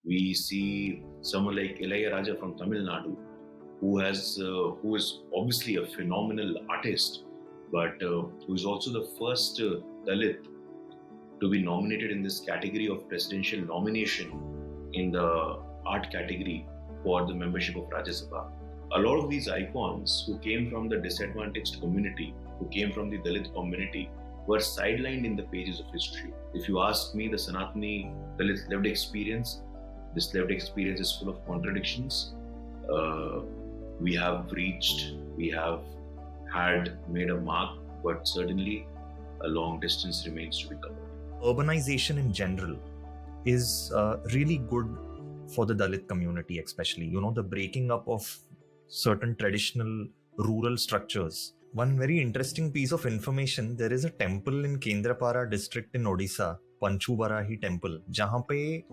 We see someone like Ilayaraja from Tamil Nadu, who is obviously a phenomenal artist, but who is also the first Dalit to be nominated in this category of presidential nomination in the art category for the membership of Rajya Sabha. A lot of these icons who came from the disadvantaged community, who came from the Dalit community, were sidelined in the pages of history. If you ask me, the Sanatani Dalit lived experience, this lived experience is full of contradictions. We have made a mark, but certainly a long distance remains to be covered. Urbanization in general is really good for the Dalit community, especially, the breaking up of certain traditional rural structures. One very interesting piece of information, there is a temple in Kendrapara district in Odisha, Panchubarahi temple, jahan pe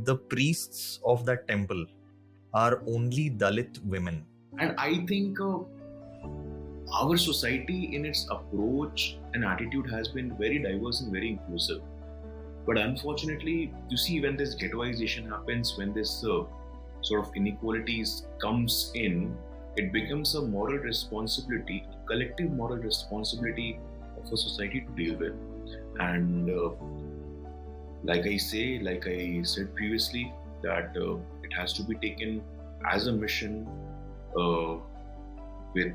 the priests of that temple are only Dalit women. And I think our society in its approach and attitude has been very diverse and very inclusive. But unfortunately, you see, when this ghettoization happens, when this sort of inequalities comes in, it becomes a moral responsibility, a collective moral responsibility of a society to deal with. And like I said previously, that it has to be taken as a mission with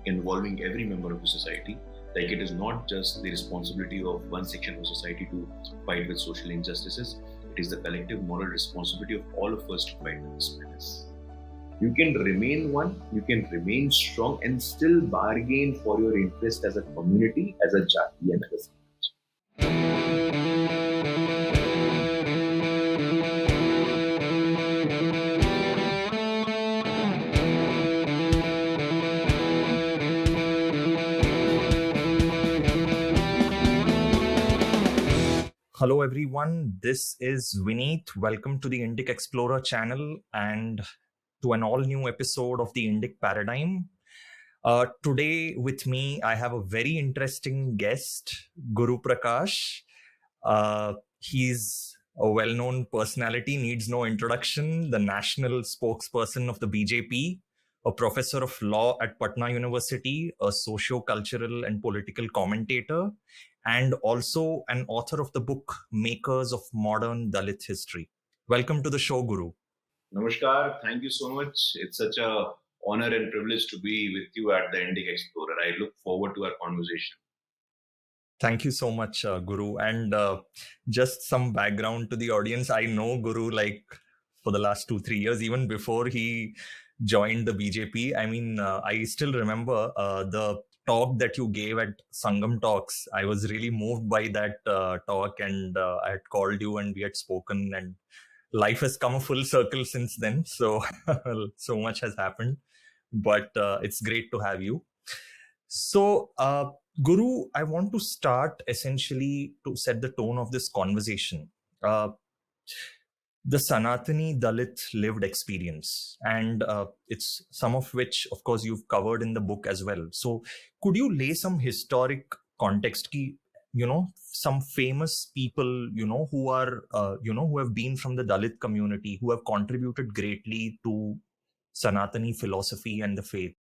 involving every member of the society. Like, it is not just the responsibility of one section of society to fight with social injustices. It is the collective moral responsibility of all of us to fight with this menace. You can remain one, you can remain strong and still bargain for your interest as a community, as a jati and as a Hello everyone, this is Vineet. Welcome to the Indic Explorer channel and to an all new episode of the Indic Paradigm. Today with me, I have a very interesting guest, Guru Prakash. He's a well-known personality, needs no introduction, the national spokesperson of the BJP, a professor of law at Patna University, a socio-cultural and political commentator, and also an author of the book Makers of Modern Dalit History. Welcome to the show, Guru. Namaskar. Thank you so much. It's such a honor and privilege to be with you at the Indic Explorer. I look forward to our conversation. Thank you so much, Guru. And just some background to the audience. I know Guru for the last 2-3 years, even before he joined the BJP. I mean, I still remember the talk that you gave at Sangam Talks. I was really moved by that talk, and I had called you and we had spoken, and life has come a full circle since then. So, so much has happened, but it's great to have you. So, Guru, I want to start essentially to set the tone of this conversation. The Sanatani Dalit lived experience, and it's some of which, of course, you've covered in the book as well. So could you lay some historic context, some famous people, who are, who have been from the Dalit community, who have contributed greatly to Sanatani philosophy and the faith,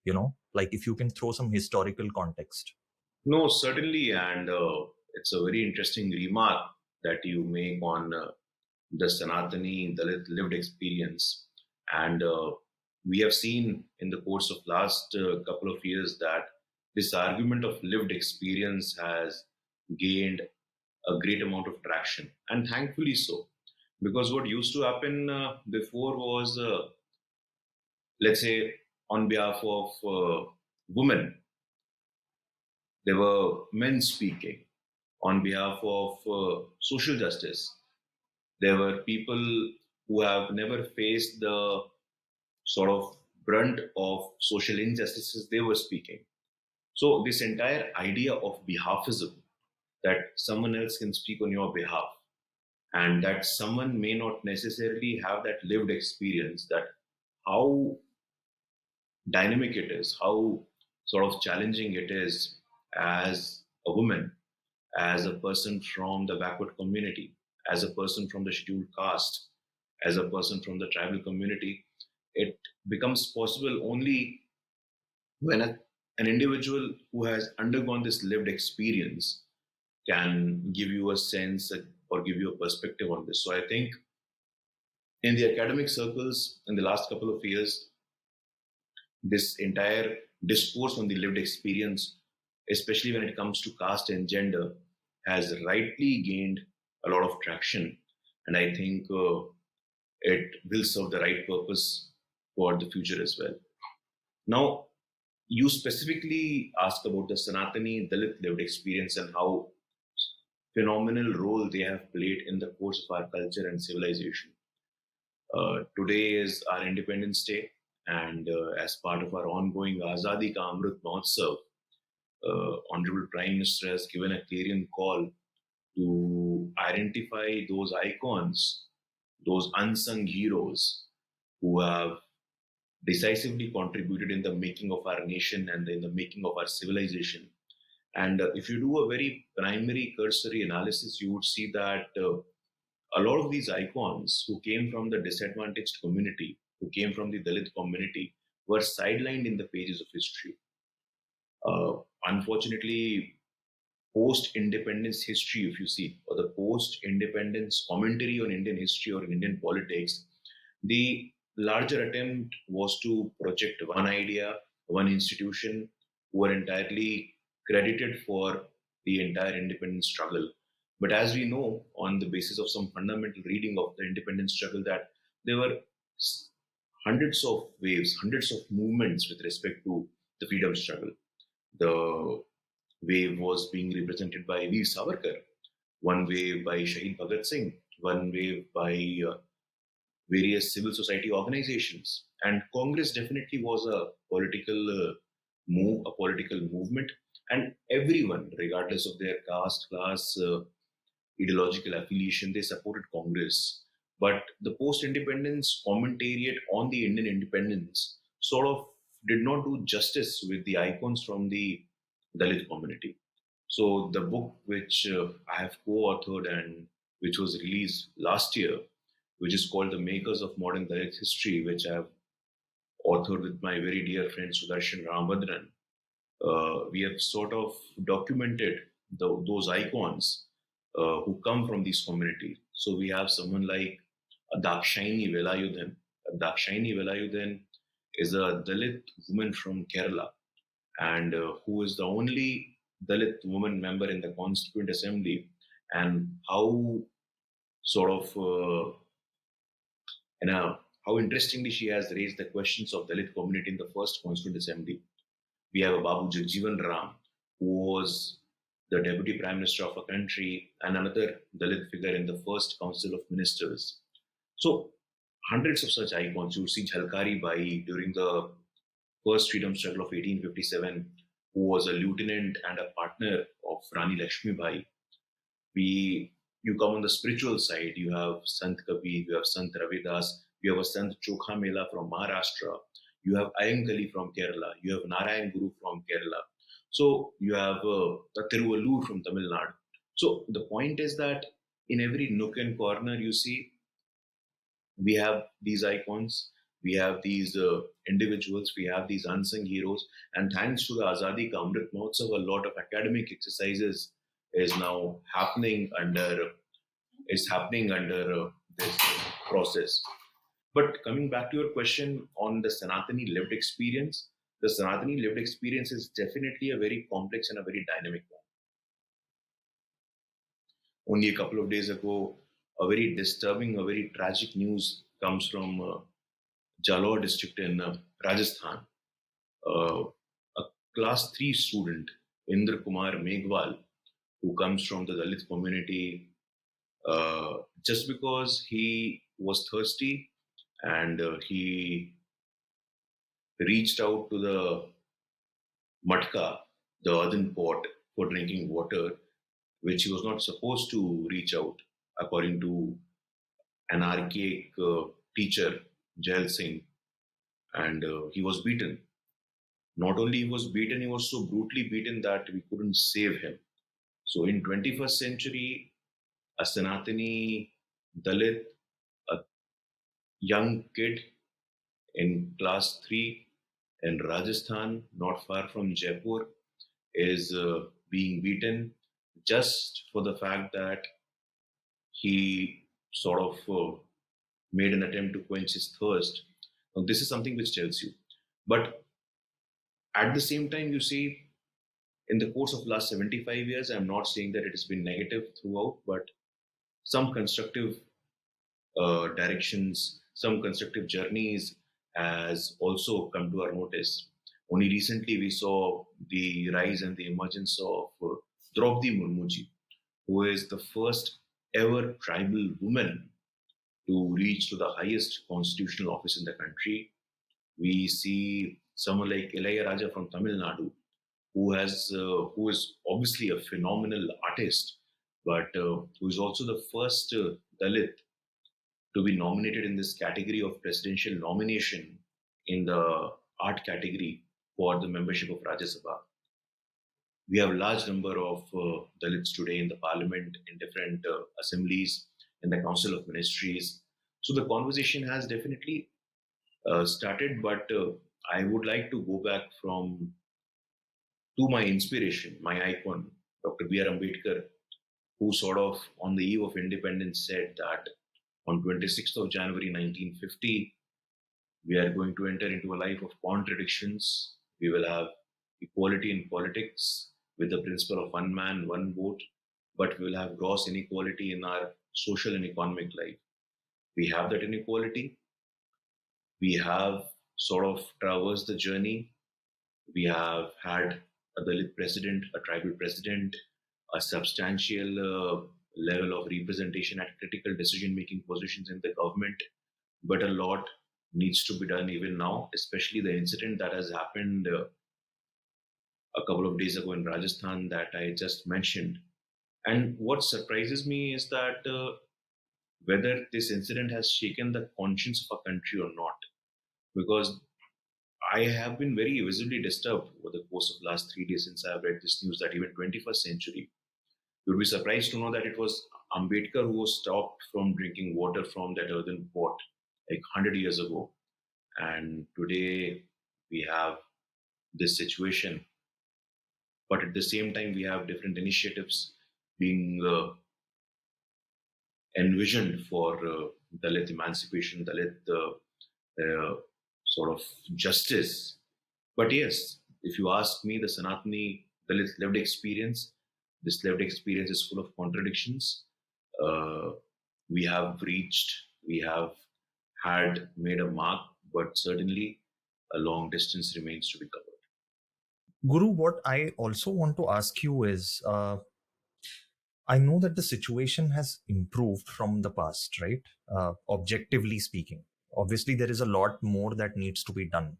if you can throw some historical context. No, certainly. And it's a very interesting remark that you make on the Sanatani Dalit lived experience. And we have seen in the course of last couple of years that this argument of lived experience has gained a great amount of traction, and thankfully so. Because what used to happen before was, let's say, on behalf of women, there were men speaking. On behalf of social justice, there were people who have never faced the sort of brunt of social injustices, they were speaking. So this entire idea of behalfism, that someone else can speak on your behalf, and that someone may not necessarily have that lived experience, that how dynamic it is, how sort of challenging it is as a woman, as a person from the backward community, as a person from the scheduled caste, as a person from the tribal community, it becomes possible only when an individual who has undergone this lived experience can give you a sense or give you a perspective on this. So I think in the academic circles in the last couple of years, this entire discourse on the lived experience, especially when it comes to caste and gender, has rightly gained a lot of traction. And I think it will serve the right purpose for the future as well. Now, you specifically asked about the Sanatani Dalit lived experience and how phenomenal role they have played in the course of our culture and civilization. Today is our Independence Day, and as part of our ongoing Azadi Ka Amrit Mahotsav, Honorable Prime Minister has given a clarion call to identify those icons, those unsung heroes who have decisively contributed in the making of our nation and in the making of our civilization. And if you do a very primary cursory analysis, you would see that a lot of these icons who came from the disadvantaged community, who came from the Dalit community, were sidelined in the pages of history. Unfortunately, post independence history, if you see, or the post independence commentary on Indian history or Indian politics, the larger attempt was to project one idea, one institution, who were entirely credited for the entire independence struggle. But as we know, on the basis of some fundamental reading of the independence struggle, that there were hundreds of waves, hundreds of movements with respect to the freedom struggle. The wave was being represented by Veer Savarkar, one wave by Shahid Bhagat Singh, one wave by various civil society organizations. And Congress definitely was a political move, a political movement. And everyone, regardless of their caste, class, ideological affiliation, they supported Congress. But the post independence commentariat on the Indian independence sort of did not do justice with the icons from the Dalit community. So the book which I have co-authored and which was released last year, which is called The Makers of Modern Dalit History, which I have authored with my very dear friend Sudarshan Ramabhadran, we have sort of documented those icons who come from these communities. So we have someone like Dakshaini Velayudhan. Dakshaini Velayudhan is a Dalit woman from Kerala, and who is the only Dalit woman member in the Constituent Assembly, and how sort of how interestingly she has raised the questions of Dalit community in the first Constituent Assembly. We have a Babu Jagjivan Ram, who was the Deputy Prime Minister of a country and another Dalit figure in the first Council of Ministers. So hundreds of such icons. You see Jhalkari Bai during the first freedom struggle of 1857, who was a lieutenant and a partner of Rani Lakshmi Bai. You come on the spiritual side, you have Sant Kabir, you have Sant Ravidas, you have a Sant Chokha Mela from Maharashtra, you have Ayangali from Kerala, you have Narayan Guru from Kerala. So you have Tiruvallur from Tamil Nadu. So the point is that in every nook and corner, you see, we have these icons, we have these individuals, we have these unsung heroes, and thanks to the Azadi Ka Amrit Mahotsav, a lot of academic exercises is now happening under this process. But coming back to your question on the Sanatani lived experience, the Sanatani lived experience is definitely a very complex and a very dynamic one. Only a couple of days ago, a very disturbing, a very tragic news comes from Jalore district in Rajasthan. A class 3 student, Indra Kumar Meghwal, who comes from the Dalit community, just because he was thirsty and he reached out to the matka, the earthen pot for drinking water, which he was not supposed to reach out, according to an archaic teacher, Jail Singh, and he was beaten. Not only he was beaten, he was so brutally beaten that we couldn't save him. So in 21st century, a Sanatani Dalit, a young kid in class 3 in Rajasthan, not far from Jaipur, is being beaten just for the fact that he sort of made an attempt to quench his thirst. Now, this is something which tells you. But at the same time, you see, in the course of last 75 years, I'm not saying that it has been negative throughout, but some constructive directions, some constructive journeys has also come to our notice. Only recently, we saw the rise and the emergence of Draupadi Murmuji, who is the first ever tribal woman to reach to the highest constitutional office in the country. We see someone like Ilayaraja from Tamil Nadu, who is obviously a phenomenal artist, but who is also the first Dalit to be nominated in this category of presidential nomination in the art category for the membership of Rajya Sabha. We have a large number of Dalits today in the parliament, in different assemblies, in the council of ministries. So the conversation has definitely started, but I would like to go back from to my inspiration, my icon, Dr. B.R. Ambedkar, who sort of on the eve of independence said that on 26th of January 1950, we are going to enter into a life of contradictions. We will have equality in politics with the principle of one man, one vote, but we will have gross inequality in our social and economic life. We have that inequality. We have sort of traversed the journey. We have had a Dalit president, a tribal president, a substantial level of representation at critical decision making positions in the government. But a lot needs to be done even now, especially the incident that has happened a couple of days ago in Rajasthan that I just mentioned. And what surprises me is that whether this incident has shaken the conscience of a country or not, because I have been very visibly disturbed over the course of last 3 days since I have read this news that even 21st century, you'd be surprised to know that it was Ambedkar who was stopped from drinking water from that earthen pot like 100 years ago. And today we have this situation. But at the same time, we have different initiatives being envisioned for Dalit emancipation, Dalit sort of justice. But yes, if you ask me, the Sanatani Dalit lived experience, this lived experience is full of contradictions. Uh, we have reached, we have had made a mark, but certainly a long distance remains to be covered. Guru, what I also want to ask you is I know that the situation has improved from the past, right? Objectively speaking. Obviously, there is a lot more that needs to be done.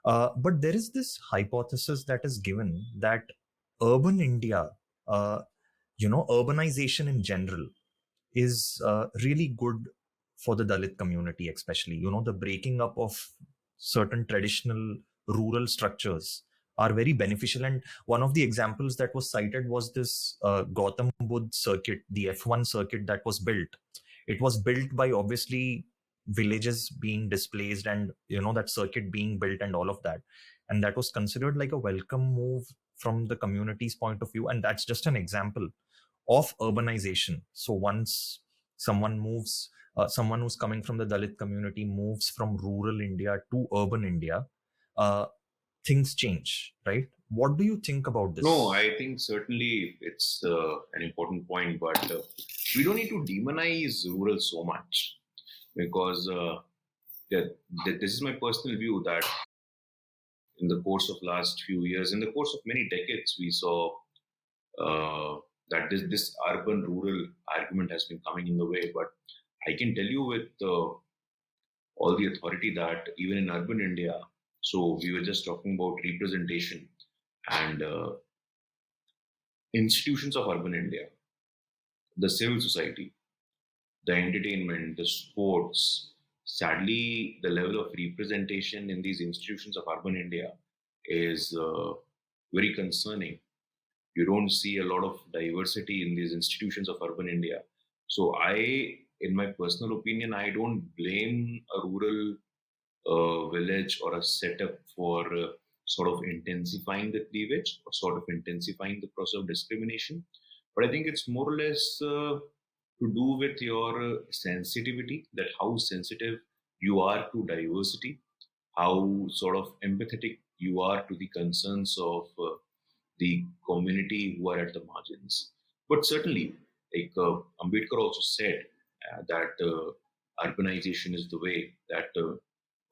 But there is this hypothesis that is given that urban India, uh, urbanization in general, is really good for the Dalit community, especially. The breaking up of certain traditional rural structures are very beneficial. And one of the examples that was cited was this Gautam Buddha circuit, the F1 circuit that was built. It was built by obviously villages being displaced and that circuit being built and all of that, and that was considered like a welcome move from the community's point of view. And that's just an example of urbanization. So once someone moves, someone who's coming from the Dalit community moves from rural India to urban India, uh, things change, right? What do you think about No, this? I think certainly it's an important point, but we don't need to demonize rural so much because this is my personal view that in the course of last few years, in the course of many decades, we saw uh, that this urban rural argument has been coming in the way. But I can tell you with all the authority that even in urban India, so we were just talking about representation and institutions of urban India, the civil society, the entertainment, the sports. Sadly, the level of representation in these institutions of urban India is very concerning. You don't see a lot of diversity in these institutions of urban India. So in my personal opinion, I don't blame a rural village or a setup for sort of intensifying the cleavage or sort of intensifying the process of discrimination. But I think it's more or less to do with your sensitivity, that how sensitive you are to diversity, how sort of empathetic you are to the concerns of the community who are at the margins. But certainly, like Ambedkar also said, that urbanization is the way, that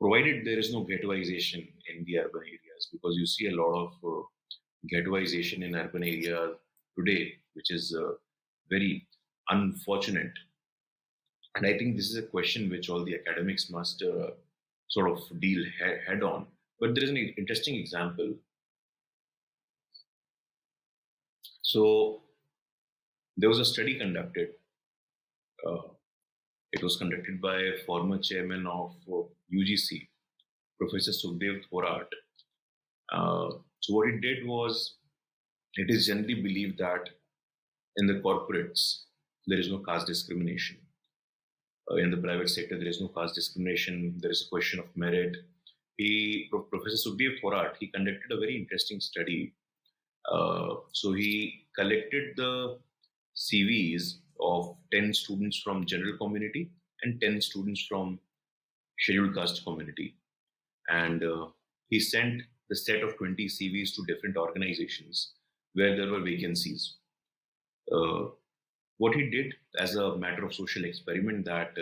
provided there is no ghettoization in the urban areas, because you see a lot of ghettoization in urban areas today, which is very unfortunate. And I think this is a question which all the academics must sort of deal head on. But there is an interesting example. So there was a study conducted. Uh, it was conducted by a former chairman of UGC, Professor Sukhdev Thorat. So what it did was, it is generally believed that in the corporates there is no caste discrimination. In the private sector there is no caste discrimination. There is a question of merit. Professor Sukhdev Thorat, he conducted a very interesting study. So he collected the CVs of 10 students from general community and 10 students from scheduled caste community. And he sent the set of 20 CVs to different organizations where there were vacancies. Uh, what he did as a matter of social experiment, that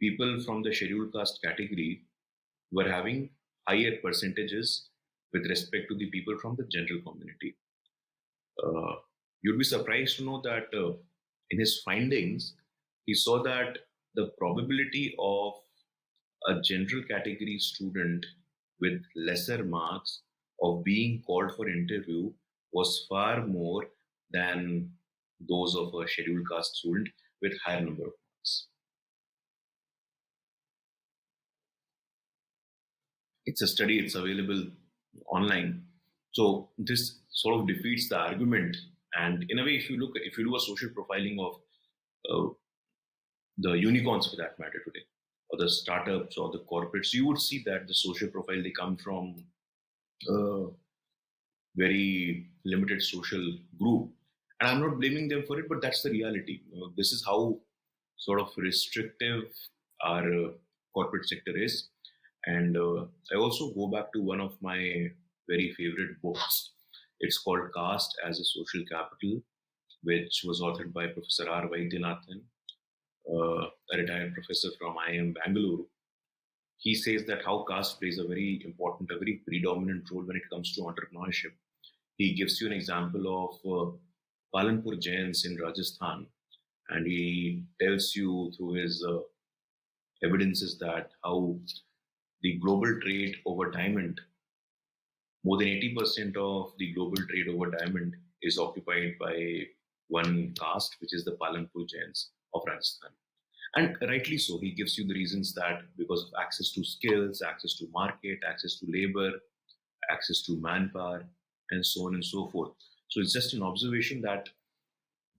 people from the scheduled caste category were having higher percentages with respect to the people from the general community. Uh, you'd be surprised to know that in his findings, he saw that the probability of a general category student with lesser marks of being called for interview was far more than those of a scheduled caste student with higher number of marks. It's a study, it's available online. So this sort of defeats the argument. And in a way, if you do a social profiling of uh, the unicorns for that matter today, or the startups or the corporates, you would see that the social profile, they come from a very limited social group. And I'm not blaming them for it, but that's the reality. This is how sort of restrictive our corporate sector is. And I also go back to one of my very favorite books. It's called Caste as a Social Capital, which was authored by Professor R. Vaidyanathan, a retired professor from IIM Bangalore. He says that how caste plays a very important, a very predominant role when it comes to entrepreneurship. He gives you an example of Palanpur Jains in Rajasthan, and he tells you through his evidences that how the global trade over diamond, more than 80% of the global trade over diamond is occupied by one caste, which is the Palanpur Jains of Rajasthan. And rightly so, he gives you the reasons that because of access to skills, access to market, access to labor, access to manpower, and so on and so forth. So it's just an observation that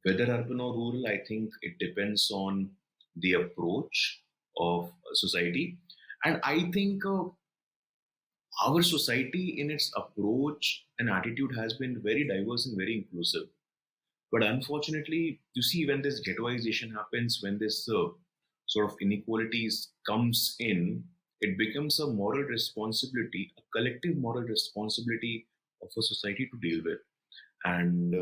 whether urban or rural, I think it depends on the approach of society. And I think our society, in its approach and attitude, has been very diverse and very inclusive. But unfortunately, you see, when this ghettoization happens, when this sort of inequalities comes in, it becomes a moral responsibility, a collective moral responsibility of a society to deal with. And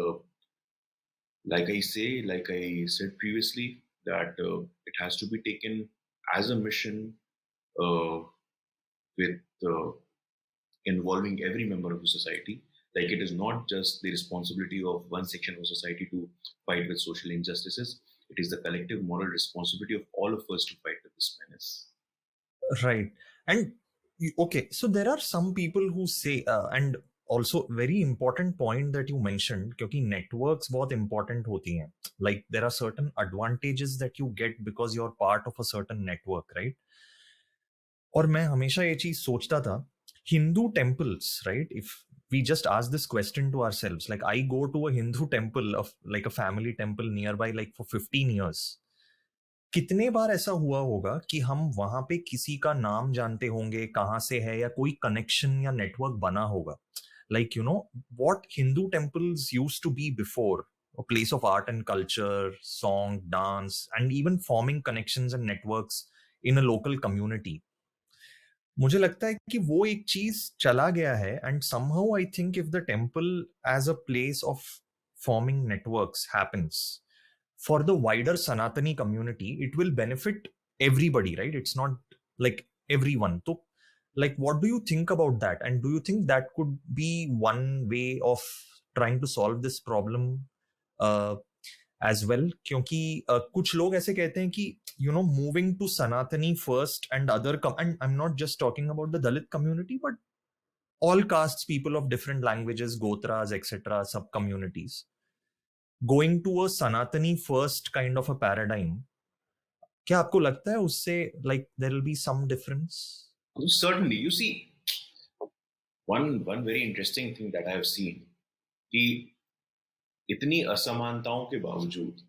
like I said previously, that it has to be taken as a mission uh, with involving every member of the society. Like it is not just the responsibility of one section of society to fight with social injustices. It is the collective moral responsibility of all of us to fight with this menace. Right. And okay, so there are some people who say, and also very important point that you mentioned, क्योंकि networks बहुत important होती हैं. Like there are certain advantages that you get because you're part of a certain network, right? और मैं हमेशा ये चीज सोचता था, Hindu temples, right, if we just ask this question to ourselves. Like, I go to a Hindu temple, of like a family temple nearby, like for 15 years. कितने बार ऐसा हुआ होगा कि हम वहां पे किसी का नाम जानते होंगे, कहाँ से है, या कोई कनेक्शन या नेटवर्क बना होगा. Like, you know, what Hindu temples used to be before, a place of art and culture, song, dance, and even forming connections and networks in a local community. मुझे लगता है कि वो एक चीज चला गया है. And somehow I think if the temple as a place of forming networks happens for the wider Sanatani community, it will benefit everybody, right? It's not like everyone. So, like, what do you think about that? And do you think that could be one way of trying to solve this problem uh, as well? क्योंकि कुछ लोग ऐसे कहते हैं कि moving to Sanatani first and and I'm not just talking about the Dalit community, but all castes, people of different languages, gotras, etc., sub communities, going to a Sanatani first kind of a paradigm, क्या आपको लगता है उससे like there will be some difference? Certainly. You see, one very interesting thing that I have seen कि इतनी असमानताओं के बावजूद,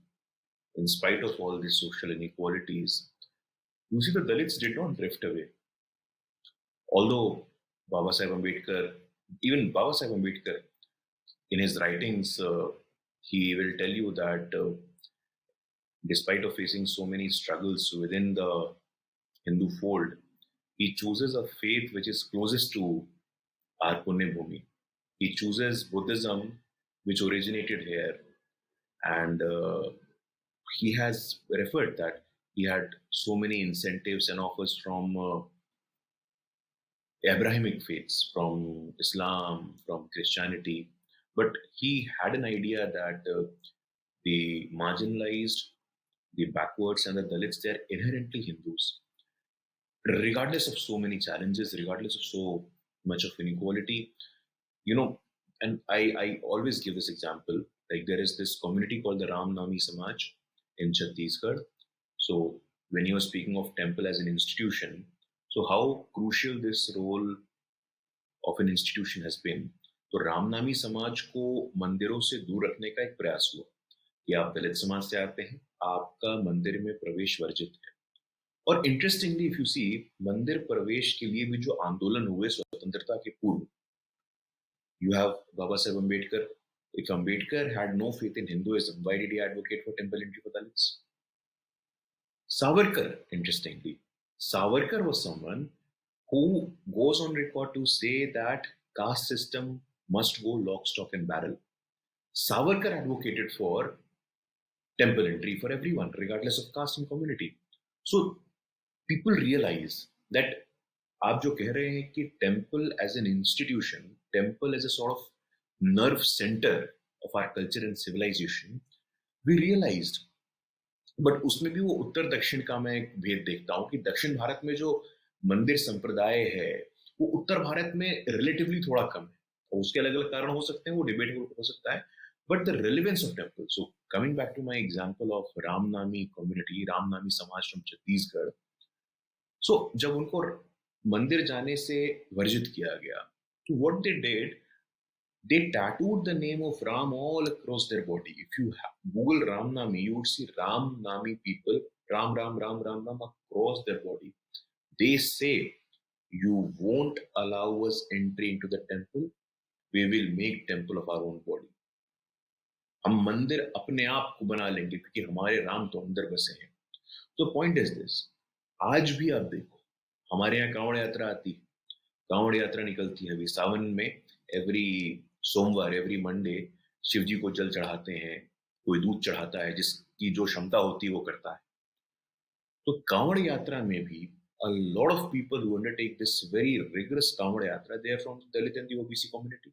in spite of all these social inequalities, you see the Dalits did not drift away. Although Baba Sahib Ambedkar, even Baba Sahib Ambedkar, in his writings, he will tell you that despite of facing so many struggles within the Hindu fold, he chooses a faith which is closest to our Punya Bhumi. He chooses Buddhism, which originated here, and he has referred that he had so many incentives and offers from Abrahamic faiths, from Islam, from Christianity, but he had an idea that the marginalized, the backwards, and the Dalits, they're inherently Hindus, regardless of so many challenges, regardless of so much of inequality. You know, and I always give this example. Like, there is this community called the Ram Nami Samaj in Chhattisgarh. So when you were speaking of temple as an institution, so how crucial this role of an institution has been. तो रामनामी समाज को मंदिरों से दूर रखने का एक प्रयास हुआ कि आप दलित समाज से आते हैं, आपका मंदिर में प्रवेश वर्जित है. और इंटरेस्टिंगली इफ यू सी, मंदिर प्रवेश के लिए भी जो आंदोलन हुए स्वतंत्रता के पूर्व, you have Baba Sahib Ambedkar. If Ambedkar had no faith in Hinduism, why did he advocate for temple entry for Dalits? Savarkar, interestingly, Savarkar was someone who goes on record to say that caste system must go lock, stock, and barrel. Savarkar advocated for temple entry for everyone, regardless of caste and community. So people realize that आप जो कह रहे हैं कि temple as an institution, temple as a sort of nerve centre of our culture and civilisation, we realised. But उसमें भी वो उत्तर दक्षिण का मैं एक भेद देखता हूँ कि दक्षिण भारत में जो मंदिर संप्रदाय है वो उत्तर भारत में रिलेटिवली थोड़ा कम है, और उसके अलग अलग कारण हो सकते हैं, वो डिबेट हो सकता है. But the relevance of temple, so coming back to my example of Ramnami community, Ramnami samaj from Chhattisgarh. सो जब उनको मंदिर जाने से वर्जित किया गया, तो what they did, they tattooed the name of Ram all across their body. If you Google Ram Nami, you would see Ram Nami people, Ram, Ram, Ram, Ram, Ram across their body. They say, you won't allow us entry into the temple, we will make temple of our own body. हम मंदिर अपने आप को बना लेंगे क्योंकि हमारे राम तो अंदर बसे हैं. तो पॉइंट इज दिस, आज भी आप देखो हमारे यहाँ कांवड़ यात्रा आती है, कांवड़ यात्रा निकलती है अभी सावन में. एवरी सोमवार, एवरी मंडे शिव जी को जल चढ़ाते हैं, कोई दूध चढ़ाता है, जिसकी जो क्षमता होती है वो करता है. तो कांवड़ यात्रा में भी a lot of people who undertake this very rigorous Kanwar यात्रा, they are from the Dalit and the OBC community.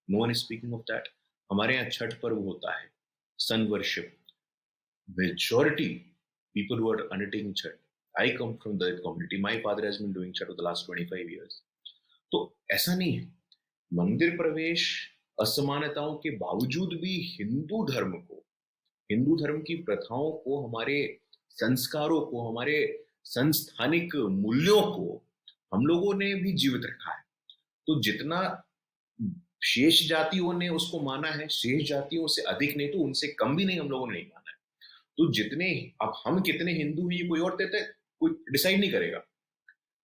No one is speaking of that. हमारे यहाँ छठ पर्व होता है, sun worship. Majority people who are undertaking Chhat, I come from the community. My father has been doing Chhat for the last 25 years. तो ऐसा नहीं है. मंदिर प्रवेश असमानताओं के बावजूद भी हिंदू धर्म को, हिंदू धर्म की प्रथाओं को, हमारे संस्कारों को, हमारे संस्थानिक मूल्यों को हम लोगों ने भी जीवित रखा है. तो जितना शेष जातियों ने उसको माना है, शेष जातियों से अधिक नहीं तो उनसे कम भी नहीं हम लोगों ने नहीं माना है। तो जितने, अब हम कितने हिंदू हैं ये कोई और देता है, कोई डिसाइड नहीं करेगा।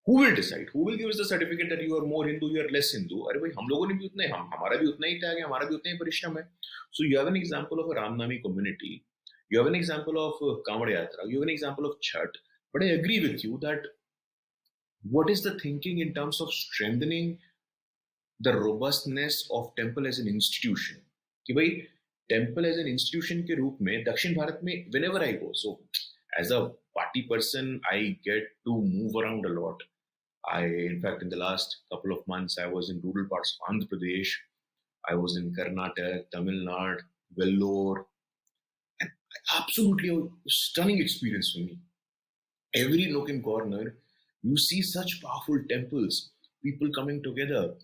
Who will decide? Who will give us the certificate that you are more Hindu, you are less Hindu? अरे भाई हम लोगों ने भी उतना ही, हम हमारा भी उतना ही त्याग है, हमारा भी उतना ही परिश्रम है. So you have an example of a Ramnami community, you have an example of Kamad Yatra, you have an example of Chhat, but I agree with you that what is the thinking in terms of strengthening the robustness of temple as an institution? कि भाई temple as an institution के रूप में दक्षिण भारत में whenever I go, so as a party person I get to move around a lot. In fact, in the last couple of months, I was in rural parts of Andhra Pradesh. I was in Karnataka, Tamil Nadu, Vellore. And absolutely a stunning experience for me. Every nook and corner, you see such powerful temples, people coming together.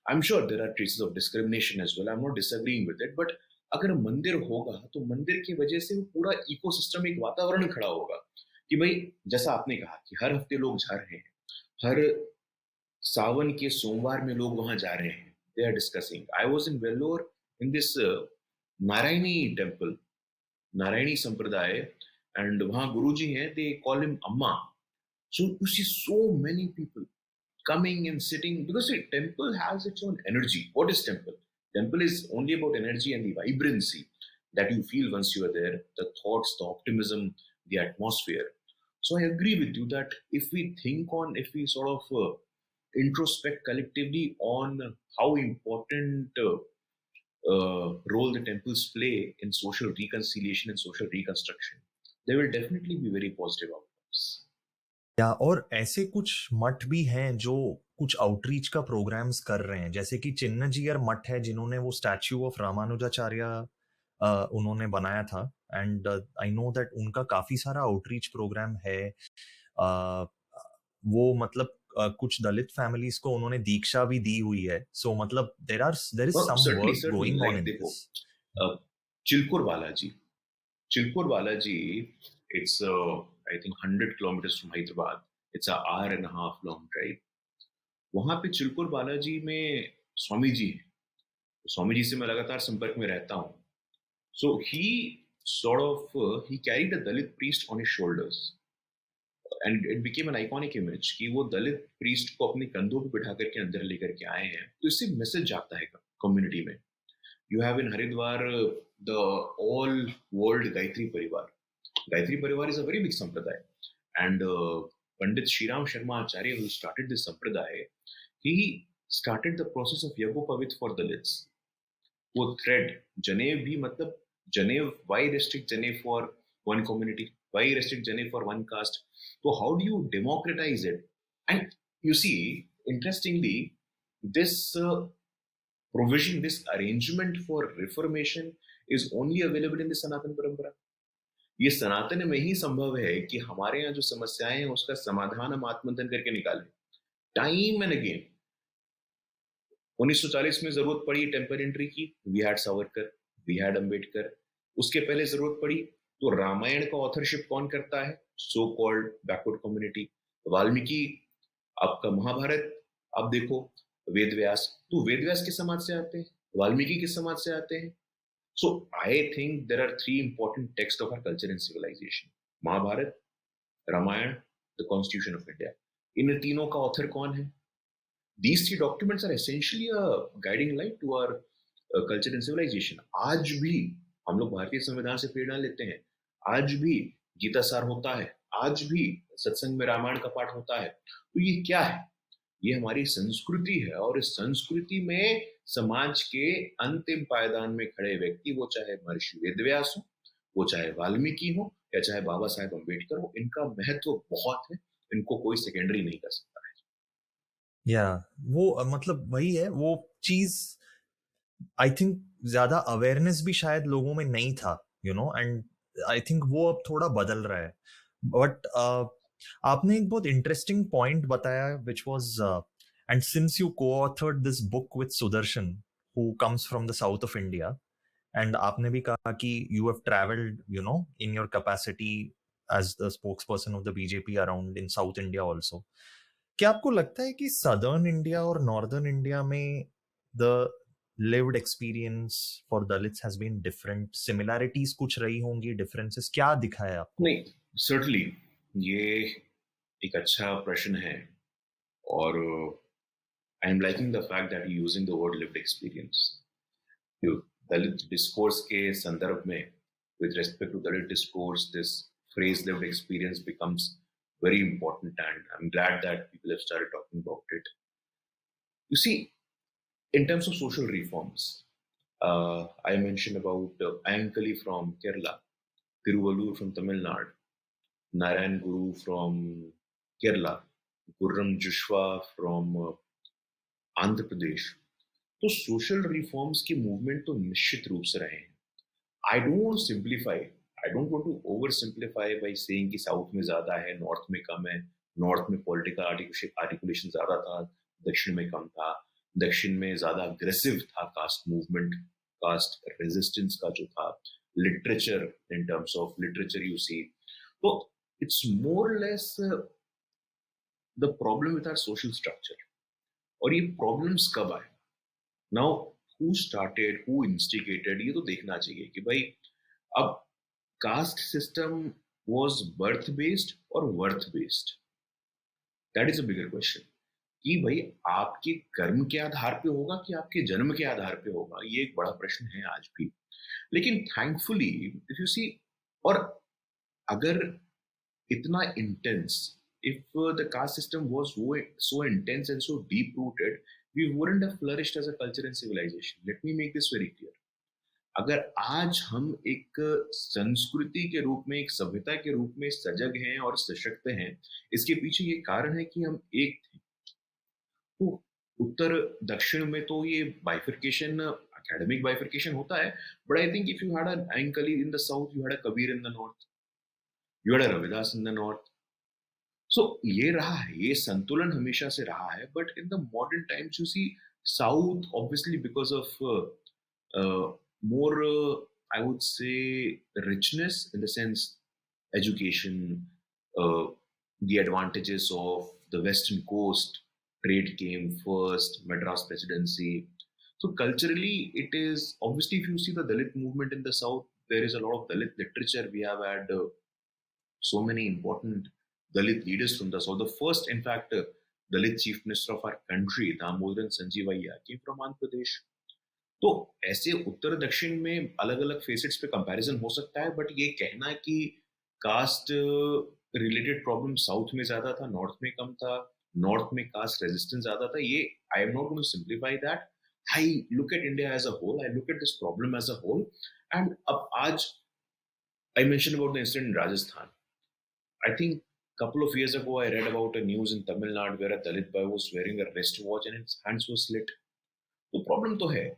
I'm sure there are traces of discrimination as well. I'm not disagreeing with it, but अगर मंदिर होगा तो मंदिर की वजह से वो पूरा इकोसिस्टम, एक वातावरण खड़ा होगा कि भाई जैसा आपने कहा कि हर हफ्ते लोग जा रहे हैं, हर सावन के सोमवार में लोग वहां जा रहे हैं, they are discussing. I was in Vellore in this Narayani temple, Narayani संप्रदाय, एंड वहां गुरु जी हैं, दे call him Amma. So you see so many people coming and sitting because see, temple has its own energy. What is temple? Temple is only about energy and the vibrancy that you feel once you are there, the thoughts, the optimism, the atmosphere. So I agree with you that if we think on, if we sort of introspect collectively on how important role the temples play in social reconciliation and social reconstruction, there will definitely be very positive outcomes. या और ऐसे कुछ मठ भी हैं जो कुछ outreach का प्रोग्राम्स कर रहे हैं, जैसे कि चिन्नजीयर मठ है जिन्होंने वो स्टैच्यू ऑफ रामानुजाचार्य उन्होंने बनाया था, एंड आई नो दैट उनका काफी सारा आउटरीच प्रोग्राम है. वो मतलब कुछ दलित फैमिलीज को उन्होंने दीक्षा भी दी हुई है. सो मतलब there is Well, some certainly, work certainly. Going on Like, in देखो, this. Chilkur Balaji. Chilkur Balaji, it's, I think, 100 kilometers from Hyderabad. It's an hour and a half long drive. वहां पे चिलकुर बालाजी में स्वामी जी हैं. स्वामी जी से मैं लगातार संपर्क में रहता हूँ. सो ही sort of he carried a Dalit priest on his shoulders, and it became an iconic image कि वो दलित priest को अपने कंधों पे बिठा करके अंदर लेकर के आए हैं. तो इससे मैसेज जाता है कम्युनिटी में. You have in Haridwar the all world Gayatri Parivar. Gayatri Parivar is a very big sampradaya, and Pandit Shriram Sharma Acharya, who started this sampradaya, he started the process of Yagopavit for Dalits. वो thread Janev भी मतलब Janev, why restrict Janev for one community? Why restrict Janev for one caste? So how do you democratize it? And you see, interestingly, this provision, this arrangement for reformation is only available in the Sanatan परंपरा. ये सनातन में ही संभव है कि हमारे यहाँ जो समस्याएं हैं उसका समाधान हम आत्मंथन करके निकालें. टाइम एंड अगेन 1940 में जरूरत पड़ी टेम्पर एंट्री की, we had Savarkar, we had Ambedkar. उसके पहले जरूरत पड़ी तो रामायण का ऑथरशिप कौन करता है? So called backward community. Valmiki. आपका महाभारत आप देखो, वेद व्यास. तो वेद व्यास किस समाज से आते हैं? वाल्मीकि किस समाज से आते हैं? So I think there are three important texts of our culture and civilization: Mahabharat, Ramayana, the Constitution of India. इन तीनों का ऑथर कौन है? These three documents are essentially a guiding light to our culture and civilization. आज भी हम लोग भारतीय संविधान से प्रेरणा लेते हैं. आज भी गीता सार होता है. आज भी सत्संग में रामायण का पाठ होता है. तो ये क्या है? ये हमारी संस्कृति है, और इस संस्कृति में समाज के अंतिम पायदान में खड़े व्यक्ति, वो चाहे महर्षि वेदव्यास हो, वो चाहे वाल्मीकि हो, या चाहे बाबा साहेब अम्बेडकर हो, इनका महत्व बहुत है. इनको कोई सेकेंडरी नहीं कर सकता है. या वो मतलब वही है वो चीज. आई थिंक ज्यादा अवेयरनेस भी शायद लोगों में नहीं था, एंड आई थिंक वो अब थोड़ा बदल रहा है. बट आपने एक बहुत इंटरेस्टिंग पॉइंट बताया which was, and since you co-authored this book with Sudarshan who comes from the south of India, and आपने भी कहा कि you have travelled in your capacity as the spokesperson of the BJP around in south India also. क्या आपको लगता है कि southern India और नॉर्दर्न इंडिया में the lived experience for Dalits has been different? Similarities कुछ रही होंगी, differences क्या दिखा है आपको? नहीं, certainly ये एक अच्छा प्रश्न है, और I am liking the fact that you using the word lived experience. Dalit discourse के संदर्भ में, with respect to Dalit discourse, this phrase lived experience becomes very important, and I'm glad that people have started talking about it. You see, in terms of social reforms, I mentioned about Ayankali from Kerala, Tiruvallur from Tamil Nadu, Narayan Guru from Kerala, Gurram Jushwa from Andhra Pradesh. तो social reforms की movement तो निश्चित रूप से रहे हैं. I don't want to simplify, I don't want to oversimplify by saying कि south में ज्यादा है, नॉर्थ में कम है. नॉर्थ में पॉलिटिकल आर्टिकुलेशन ज्यादा था, दक्षिण में कम था. दक्षिण में ज्यादा अग्रेसिव था कास्ट मूवमेंट, कास्ट रेजिस्टेंस का जो था. Literature, in terms of literature you see, तो it's more less the problem with our social structure. और ये प्रॉब्लम्स कब आए? Now who started, who instigated, ये तो देखना चाहिए कि भाई अब caste system was birth based और worth based. That is a bigger question कि भाई आपके कर्म के आधार पे होगा कि आपके जन्म के आधार पे होगा, ये एक बड़ा प्रश्न है आज भी. लेकिन थैंकफुली इफ यू सी, और अगर इतना intense, if the caste system was so intense and so deep rooted, we wouldn't have flourished as a culture and civilization. Let me make this very clear. अगर आज हम एक संस्कृति के रूप में, एक सभ्यता के रूप में सजग हैं और सशक्त हैं, इसके पीछे ये कारण है कि हम एक थे. तो उत्तर दक्षिण में तो ये बाइफिकेशन, एकेडमिक बाइफिकेशन होता है, but I think if you had an Ankali in the south, you had a Kabir in the north, you had a Ravidas in the north. So ये रहा है, ये संतुलन हमेशा से रहा है. But in the modern times you see south, obviously because of more, I would say, richness in the sense education, the advantages of the western coast, trade came first, Madras presidency. So culturally it is, obviously if you see the Dalit movement in the south, there is a lot of Dalit literature. We have had so many important Dalit leaders from the south. The first, in fact, Dalit chief minister of our country, Damodaran Sanjeevaiah, came from Andhra Pradesh. तो ऐसे उत्तर दक्षिण में अलग अलग facets पे comparison हो सकता है, बट ये कहना कि कास्ट रिलेटेड प्रॉब्लम साउथ में ज्यादा था, नॉर्थ में कम था, नॉर्थ में कास्ट रेजिस्टेंस ज्यादा था, ये I am not going to simplify that. I look at India as a whole, I look at this problem as a whole. And अब आज I mention about the incident in Rajasthan. I think a couple of years ago, I read about a news in Tamil Nadu where a Dalit boy was wearing a wristwatch and his hands were slit. तो problem तो है,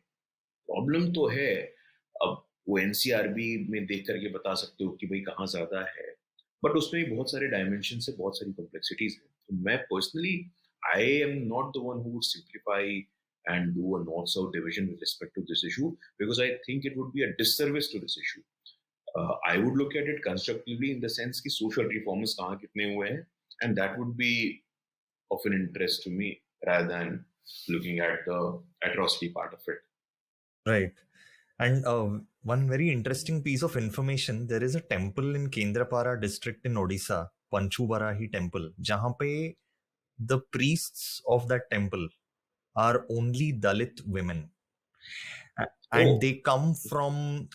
problem तो है. अब वो NCRB में देख करके बता सकते हो कि भाई कहाँ ज्यादा है, बट उसमें भी बहुत सारे डायमेंशन है, बहुत सारी कॉम्प्लेक्सिटीज है. तो मैं personally, I am not the one who would simplify and do a north-south division with respect to this issue, because I think it would be a disservice to this issue. I would look at it constructively in the sense कि social reforms कहाँ कितने हुए हैं, and that would be of an interest to me rather than looking at the atrocity part of it. Right. And one very interesting piece of information, there is a temple in Kendrapara district in Odisha, Panchubarahi temple, जहाँ पे the priests of that temple are only Dalit women. And they come from,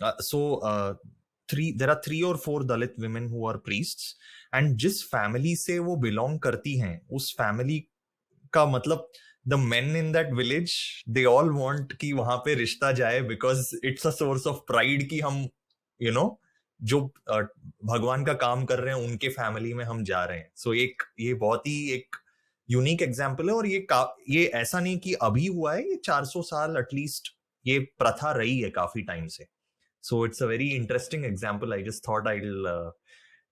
there are 3 or 4 Dalit women who are priests, and जिस family से वो belong करती हैं, उस family का मतलब the men in that village, they all want कि वहां पे रिश्ता जाए, because it's a source of pride कि हम, you know, जो भगवान का काम कर रहे हैं उनके फैमिली में हम जा रहे हैं. सो एक ये बहुत ही एक यूनिक एग्जाम्पल है, और ये ऐसा नहीं कि अभी हुआ है, ये 400 साल एटलीस्ट ये प्रथा रही है काफी टाइम से. So it's a very interesting example. I just thought I will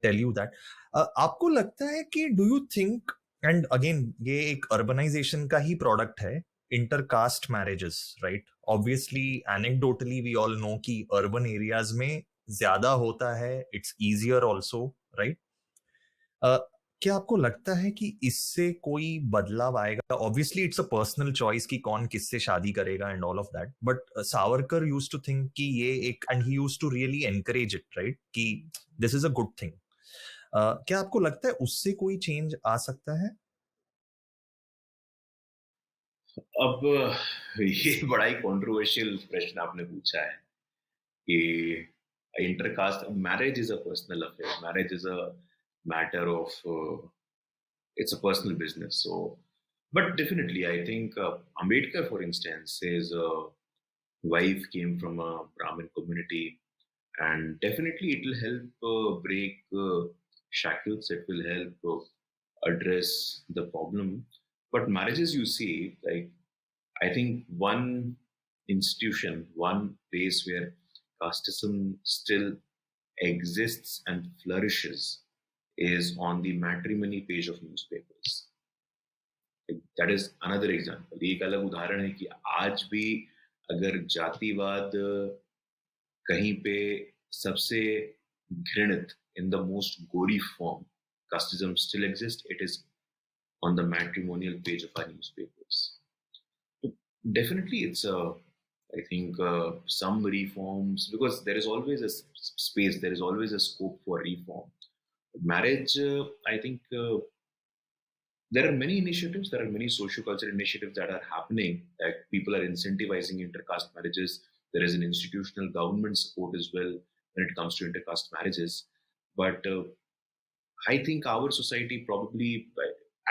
tell you that. आपको लगता है कि do you think, and again ये एक अर्बनाइजेशन का ही प्रोडक्ट है, intercaste marriages, right? Obviously anecdotally we all know कि अर्बन एरियाज में ज्यादा होता है, इट्स इजियर ऑल्सो, राइट? क्या आपको लगता है कि इससे कोई बदलाव आएगा? Obviously it's a personal choice कि कौन किससे शादी करेगा and all of that, but Savarkar used to think कि ये एक, and he used to really encourage it, right, कि this is a good thing. क्या आपको लगता है उससे कोई चेंज आ सकता है? अब ये बड़ा ही कंट्रोवर्शियल प्रश्न आपने पूछा है कि intercaste marriage is a personal affair, marriage is a matter of it's a personal business. So, but definitely, I think Ambedkar, for instance, his wife came from a Brahmin community, and definitely it will help break shackles. It will help address the problem. But marriages, you see, like I think one institution, one place where casteism still exists and flourishes is on the matrimony page of newspapers. That is another example. एक अलग उदाहरण है कि आज भी अगर जातिवाद कहीं पे सबसे घृणित इन द मोस्ट गोरी form casteism still exist, it is on the matrimonial page of our newspapers. So definitely, it's I think some reforms, because there is always a space, there is always a scope for reform. Marriage, I think there are many initiatives, there are many socio-cultural initiatives that are happening, that people are incentivizing intercaste marriages. There is an institutional government support as well when it comes to intercaste marriages. But I think our society probably,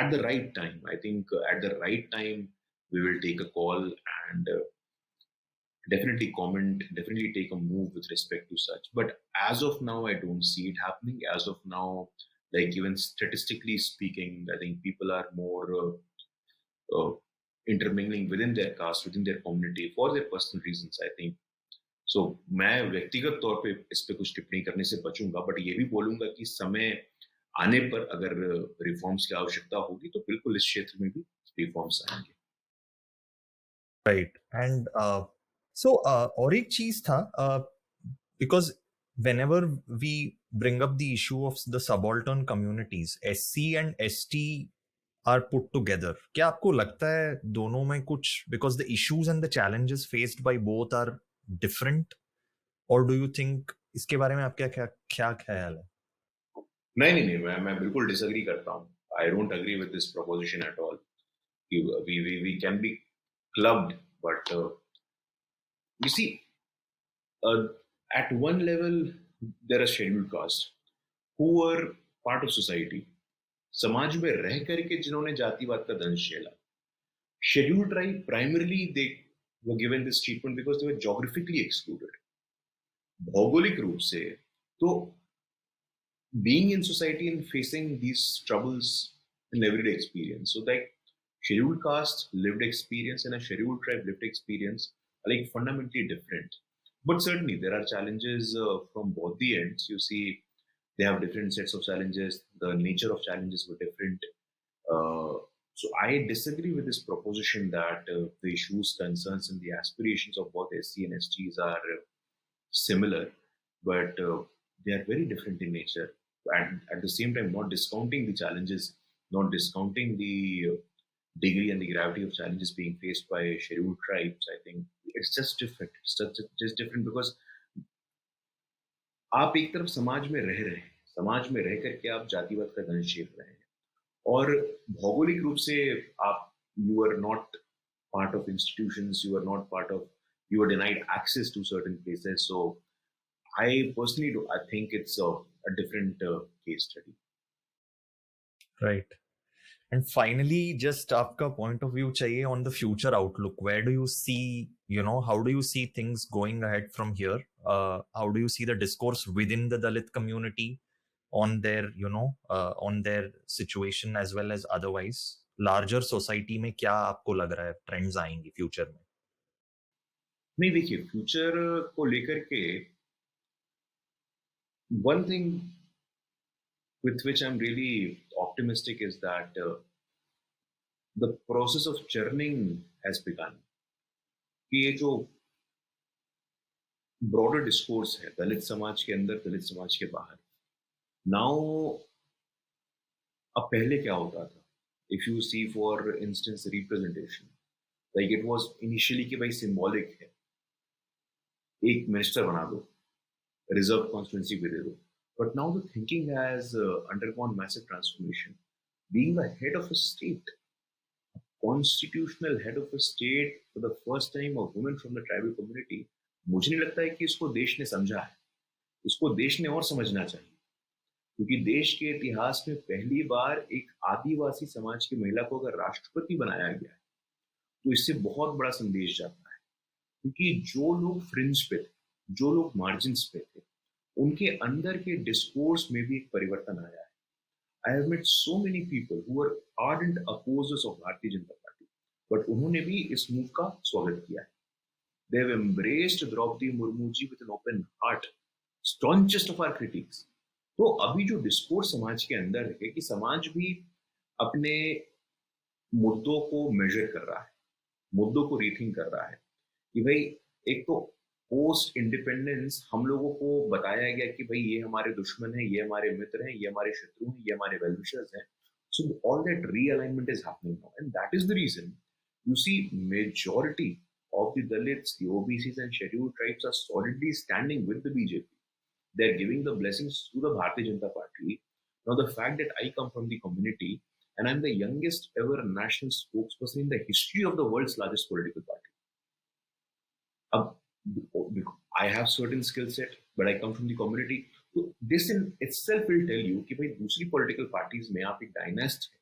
at the right time, I think at the right time, we will take a call and definitely comment, definitely take a move with respect to such. But as of now, I don't see it happening. As of now, like even statistically speaking, I think people are more intermingling within their caste, within their community for their personal reasons, I think. So मैं व्यक्तिगत तौर पे इस पे कुछ टिप्पणी करने से बचूंगा, बट ये भी बोलूंगा कि समय आने पर अगर रिफॉर्म्स की आवश्यकता होगी तो बिल्कुल इस क्षेत्र में भी रिफॉर्म्स आएंगे। राइट, एंड सो और एक चीज था, because whenever we bring up the issue of the subaltern communities, SC and ST are put together, क्या आपको लगता है दोनों में कुछ, because the issues and the challenges faced by both are different, or do you think, इसके बारे में आपका क्या क्या ख्याल है? नहीं नहीं नहीं, मैं बिल्कुल डिसएग्री करता हूँ। I don't agree with this proposition at all. we can be clubbed, but you see, uh, at one level there are scheduled castes who were part of society, समाज में रह करके जिन्होंने जातिवाद का दंश झेला। Scheduled tribe, primarily they were given this treatment because they were geographically excluded। भौगोलिक रूप से तो being in society and facing these troubles in everyday experience. So like scheduled caste lived experience and a scheduled tribe lived experience are like fundamentally different. But certainly there are challenges from both the ends. You see, they have different sets of challenges. The nature of challenges were different. So I disagree with this proposition that the issues, concerns, and the aspirations of both SC and STs are similar, but they are very different in nature. And at the same time, not discounting the challenges, not discounting the degree and the gravity of challenges being faced by scheduled tribes. I think it's just different. It's just different because आप एक तरफ समाज में रह रहे हैं, समाज में रह करके आप जातिवाद का दंश झेल रहे हैं, और भौगोलिक रूप से आप you are not part of institutions, you are not part of, you are denied access to certain places. So I personally do, I think it's a different case study. Right. And finally, just आपका point of view चाहिए on the future outlook. Where do you see, how do you see things going ahead from here? How do you see the discourse within the Dalit community on their, on their situation as well as otherwise? Larger society में क्या आपको लग रहा है trends आएंगी future में? नहीं, देखिए, फ्यूचर को लेकर के one thing with which I'm really optimistic is that the process of churning has begun। कि ये जो ब्रॉडर डिस्कोर्स है दलित समाज के अंदर, दलित समाज के बाहर, नाउ अब पहले क्या होता था, if you see for instance representation, like it was initially कि भाई सिंबॉलिक है, एक मिनिस्टर बना दो, रिजर्व कॉन्स्टिट्यूंसी पे दे दो. But now the thinking has undergone massive transformation. Being the head of a state, constitutional head of a state for the first time, a woman from the tribal community, मुझे नहीं लगता है कि इसको देश ने समझा है. इसको देश ने और समझना चाहिए, क्योंकि देश के इतिहास में पहली बार एक आदिवासी समाज की महिला को अगर राष्ट्रपति बनाया गया है, तो इससे बहुत बड़ा संदेश जाता है. क्योंकि जो लोग फ्रिंज पे थे, जो लोग मार्जिन्स पे थे, उनके अंदर के डिस्कोर्स में भी एक परिवर्तन आया है. I have met so many people who are ardent opposers of Bharatiya Janata party, but उन्होंने भी इस मूव का स्वागत किया है. They have embraced Draupadi Murmu ji with an open heart, staunchest of our critics. तो अभी जो डिस्कोर्स समाज के अंदर है कि समाज भी अपने मुद्दों को मेजर कर रहा है, मुद्दों को रीथिंक कर रहा है कि भाई, एक तो पोस्ट इंडिपेंडेंस हम लोगों को बताया गया कि भाई ये हमारे दुश्मन है, ये हमारे मित्र हैं, ये हमारे शत्रु हैं, ये हमारे वेलविशर्स हैं. So all that realignment is happening now, and that is the reason you see majority of the Dalits, the OBCs and scheduled tribes are solidly standing with the BJP. They're giving the blessings to the Bharatiya Janata Party. Now, the fact that I come from the community and I'm the youngest ever national spokesperson in the history of the world's largest political party. I have certain skill set, but I come from the community. So this in itself will tell you कि भाई दूसरी political parties में आप एक डायनेस्ट है,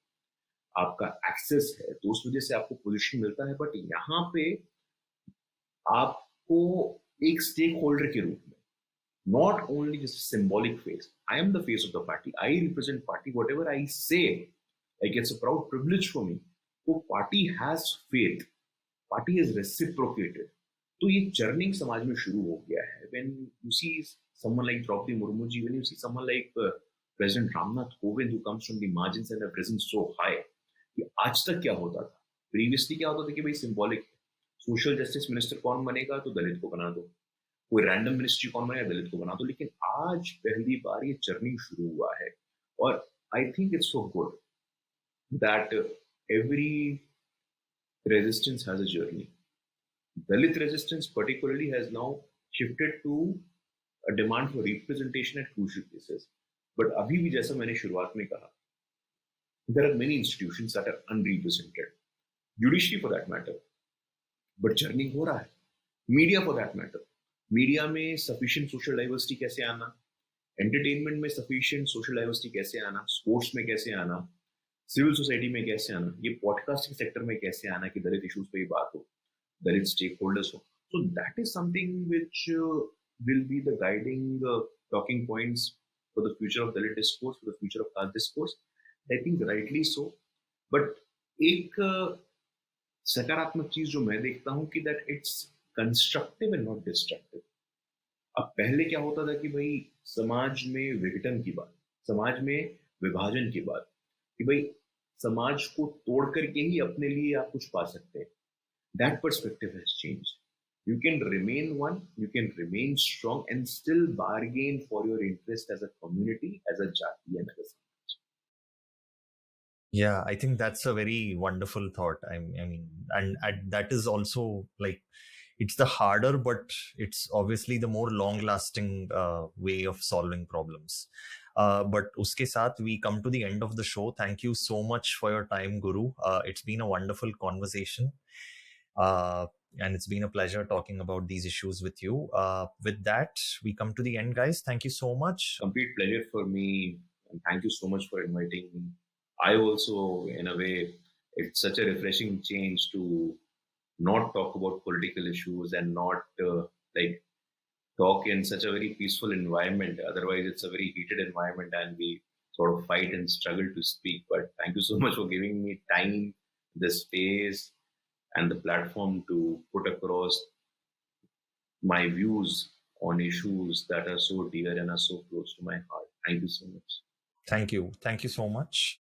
आपका access है, तो उस वजह से आपको पोजीशन मिलता है. बट यहाँ पे आपको एक स्टेक होल्डर के रूप में, not only just a symbolic face. I am the face of the party. I represent party. Whatever I say, like it's a proud privilege for me. So party has faith. Party is reciprocated. तो ये churning समाज में शुरू हो गया है. When you see someone like Draupadi Murmu ji, when you see someone like President Ramnath Kovind, who comes from the margins and have risen so high, कि आज तक क्या होता था? Previously क्या होता था कि भाई symbolic, सोशल जस्टिस मिनिस्टर कौन बनेगा तो दलित को बना दो, कोई रैंडम मिनिस्ट्री कौन बनेगा दलित को बना दो. लेकिन आज पहली बार ये जर्नी शुरू हुआ है, और I think it's so good that every resistance has a journey. Dalit resistance particularly has now shifted to a demand for representation at crucial places. But अभी भी जैसा मैंने शुरुआत में कहा, there are many institutions that are unrepresented, judiciary for that matter, but journey हो रहा है. Media for that matter, media में सफिशिएंट सोशल डाइवर्सिटी कैसे आना, एंटरटेनमेंट में सफिशिएंट सोशल डाइवर्सिटी कैसे आना, स्पोर्ट्स में कैसे आना, सिविल सोसाइटी में कैसे आना, ये पॉडकास्टिंग सेक्टर में कैसे आना कि दलित इश्यूज पे ही बात हो, दलित स्टेक होल्डर्स हो. So that is something which will be the guiding talking points for the future of Dalit discourse, for the future of caste discourse. I think rightly so. But एक सकारात्मक चीज जो मैं देखता हूं कि that it's constructive and not destructive. अब पहले क्या होता था कि भाई समाज में विघटन की बात, समाज में विभाजन की बात, कि भाई समाज को तोड़ करके ही अपने लिए आप कुछ पा सकते हैं. That perspective has change. You can remain one, you can remain strong and still bargain for your interest as a community, as a jati and as a samaj. Yeah, I think that's a very wonderful thought. I mean, and that is also like, it's the harder, but it's obviously the more long-lasting way of solving problems. But uske saath, we come to the end of the show. Thank you so much for your time, Guru. It's been a wonderful conversation. And it's been a pleasure talking about these issues with you. With that, we come to the end, guys. Thank you so much. Complete pleasure for me, and thank you so much for inviting me. I also, in a way, it's such a refreshing change to not talk about political issues and not like talk in such a very peaceful environment. Otherwise, it's a very heated environment and we sort of fight and struggle to speak. But thank you so much for giving me time, the space, and the platform to put across my views on issues that are so dear and are so close to my heart. Thank you so much. Thank you. Thank you so much.